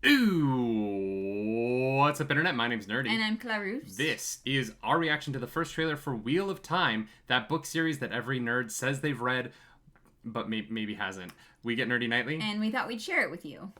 Ooh, what's up, Internet? My name's Nerdy. And I'm Clarus. This is our reaction to the first trailer for Wheel of Time, that book series that every nerd says they've read, but maybe hasn't. We get Nerdy Nightly. And we thought we'd share it with you.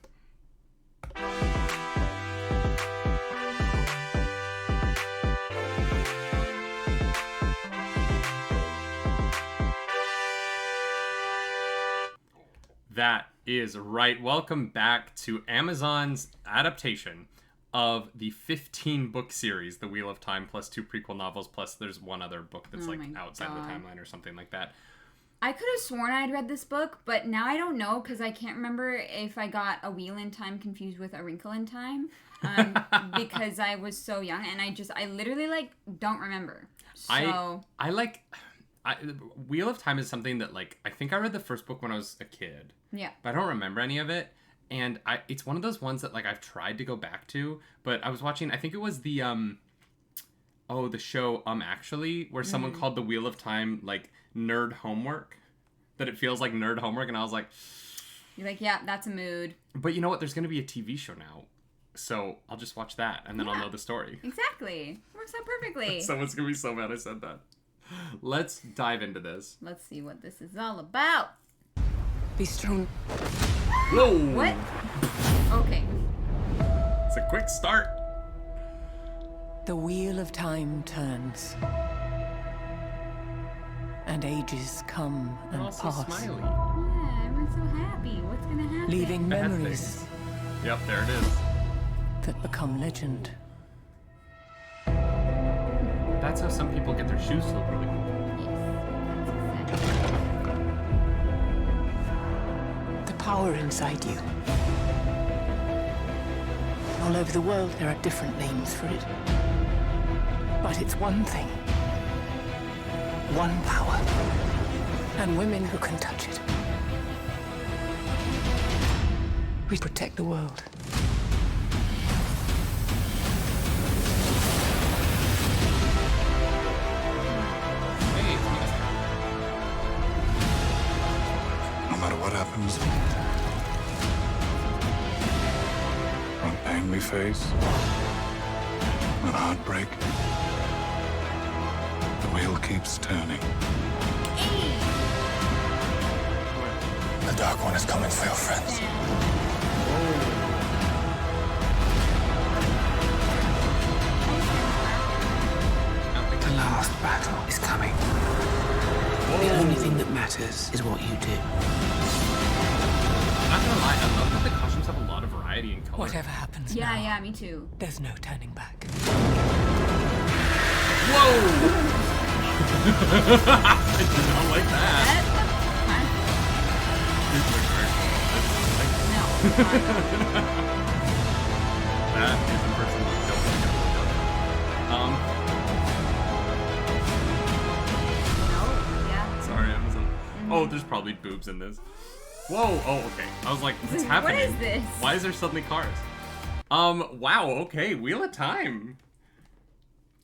That is right. Welcome back to Amazon's adaptation of the 15-book series, The Wheel of Time, plus 2 prequel novels, plus there's one other book that's outside the timeline or something like that. I could have sworn I'd read this book, but now I don't know because I can't remember if I got A Wheel in Time confused with A Wrinkle in Time because I was so young and I literally don't remember. So Wheel of Time is something that I think I read the first book when I was a kid. Yeah. But I don't remember any of it. And it's one of those ones that I've tried to go back to, but I was watching, I think it was the show Actually, where someone called The Wheel of Time nerd homework, that it feels like nerd homework, and I was like, you're like, yeah, that's a mood. But you know what? There's going to be a TV show now. So I'll just watch that and then I'll know the story. Exactly. Works out perfectly. Someone's going to be so mad I said that. Let's dive into this. Let's see what this is all about. Be strong. Whoa! What? Okay. It's a quick start. The wheel of time turns. And ages come and Also pass. smiley. Yeah, everyone's so happy. What's gonna happen? Leaving Bad memories things. Yep, there it is. that become legend. That's how some people get their shoes filled really quickly. Yes. That's The power inside you. All over the world, there are different names for it. But it's one thing. One power. And women who can touch it. We protect the world. Hey, it's me. No matter what happens, what pain we face, what heartbreak, the wheel keeps turning. The Dark One is coming for your friends. The last battle is coming. The only thing that matters is what you do. I'm not gonna lie, I love that the costumes have a lot of variety in color. Whatever happens Yeah, now, yeah, me too. there's no turning back. Whoa! I did not like that. No. That is the person who don't like it. Yeah. Sorry, I wasn't. Oh, there's probably boobs in this. Whoa, oh, okay. I was like, what's happening? What is this? Why is there suddenly cars? Wow, okay, Wheel of Time.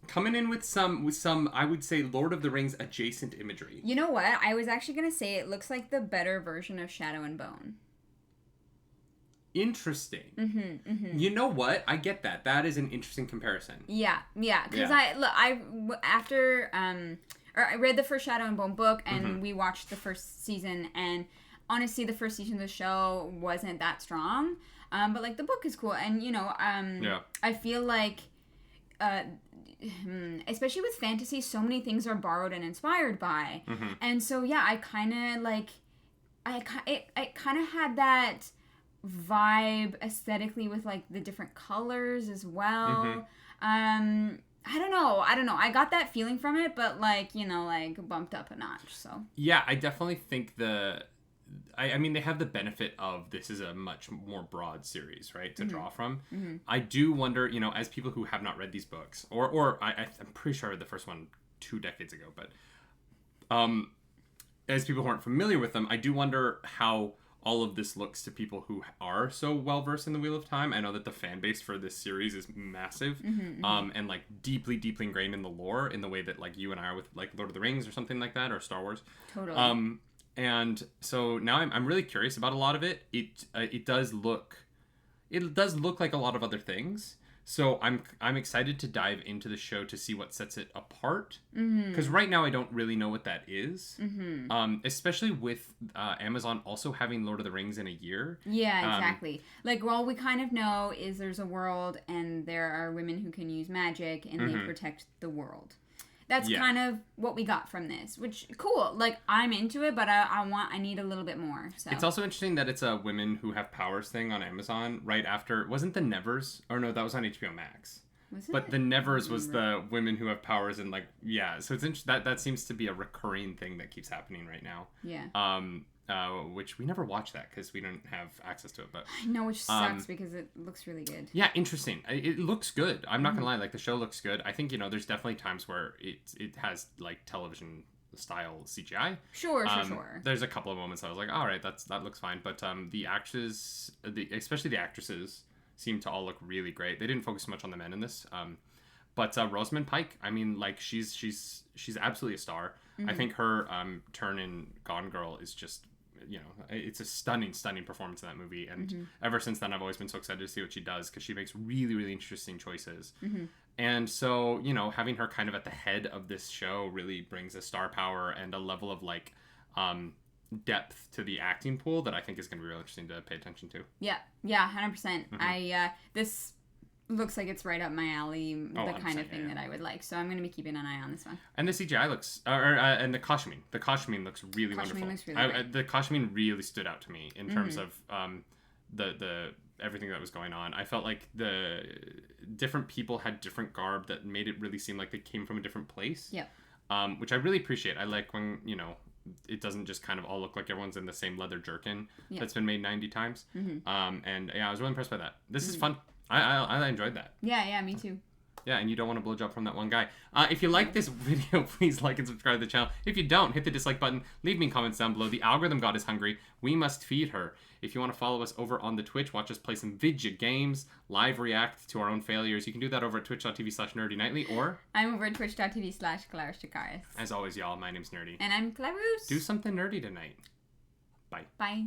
Coming in with some, I would say, Lord of the Rings adjacent imagery. You know what? I was actually gonna say it looks like the better version of Shadow and Bone. Interesting. You know what? I get that. That is an interesting comparison. Yeah. Because Yeah. I read the first Shadow and Bone book, and we watched the first season, and honestly, the first season of the show wasn't that strong. But the book is cool, and I feel like, especially with fantasy, so many things are borrowed and inspired by, and so I kind of it kind of had that vibe aesthetically with the different colors as well. I don't know. I got that feeling from it, but bumped up a notch. So yeah, I definitely think I mean, they have the benefit of this is a much more broad series, right, to draw from. I do wonder, as people who have not read these books, or I'm pretty sure I read the first one 2 decades ago, but as people who aren't familiar with them, I do wonder how all of this looks to people who are so well versed in the Wheel of Time. I know that the fan base for this series is massive, and deeply ingrained in the lore, in the way that you and I are with Lord of the Rings or something like that, or Star Wars. Totally. And so now I'm really curious about a lot of it. It does look, it does look like a lot of other things. So I'm excited to dive into the show to see what sets it apart. Because right now I don't really know what that is. Especially with Amazon also having Lord of the Rings in a year. Yeah, exactly. Like, all we kind of know is there's a world and there are women who can use magic and they protect the world. That's kind of what we got from this, which, cool. Like, I'm into it, but I need a little bit more. So. It's also interesting that it's a women who have powers thing on Amazon right after, wasn't the Nevers? Or no, that was on HBO Max. Was it? But the Nevers was the women who have powers and, like, yeah. So it's interesting. That seems to be a recurring thing that keeps happening right now. Yeah. Which we never watched that because we don't have access to it. But I know, which sucks because it looks really good. Yeah, interesting. It looks good. I'm not gonna lie. Like, the show looks good. I think, there's definitely times where it has like television style CGI. Sure. There's a couple of moments I was like, all right, that looks fine. But the actors, especially the actresses, seem to all look really great. They didn't focus much on the men in this. But Rosamund Pike, I mean, like, she's absolutely a star. I think her turn in Gone Girl is just, it's a stunning performance in that movie. And ever since then, I've always been so excited to see what she does because she makes really, really interesting choices. And so, having her kind of at the head of this show really brings a star power and a level of, like, depth to the acting pool that I think is going to be really interesting to pay attention to. Yeah, 100%. This looks like it's right up my alley, the kind of thing that I would like. So I'm going to be keeping an eye on this one. And the CGI looks, and the costuming. The costuming looks really wonderful. Looks really great. The costuming really stood out to me in terms of the everything that was going on. I felt like the different people had different garb that made it really seem like they came from a different place. Yep. Which I really appreciate. I like when, it doesn't just kind of all look like everyone's in the same leather jerkin that's been made 90 times. And yeah, I was really impressed by that. This is fun. I enjoyed that. Yeah, me too. Yeah, and you don't want a blowjob from that one guy. If you like this video, please like and subscribe to the channel. If you don't, hit the dislike button. Leave me comments down below. The algorithm god is hungry. We must feed her. If you want to follow us over on the Twitch, watch us play some video games, live react to our own failures, you can do that over at twitch.tv/nerdynightly, or... I'm over at twitch.tv/clarusdracarys. As always, y'all, my name's Nerdy. And I'm Clarus. Do something nerdy tonight. Bye. Bye.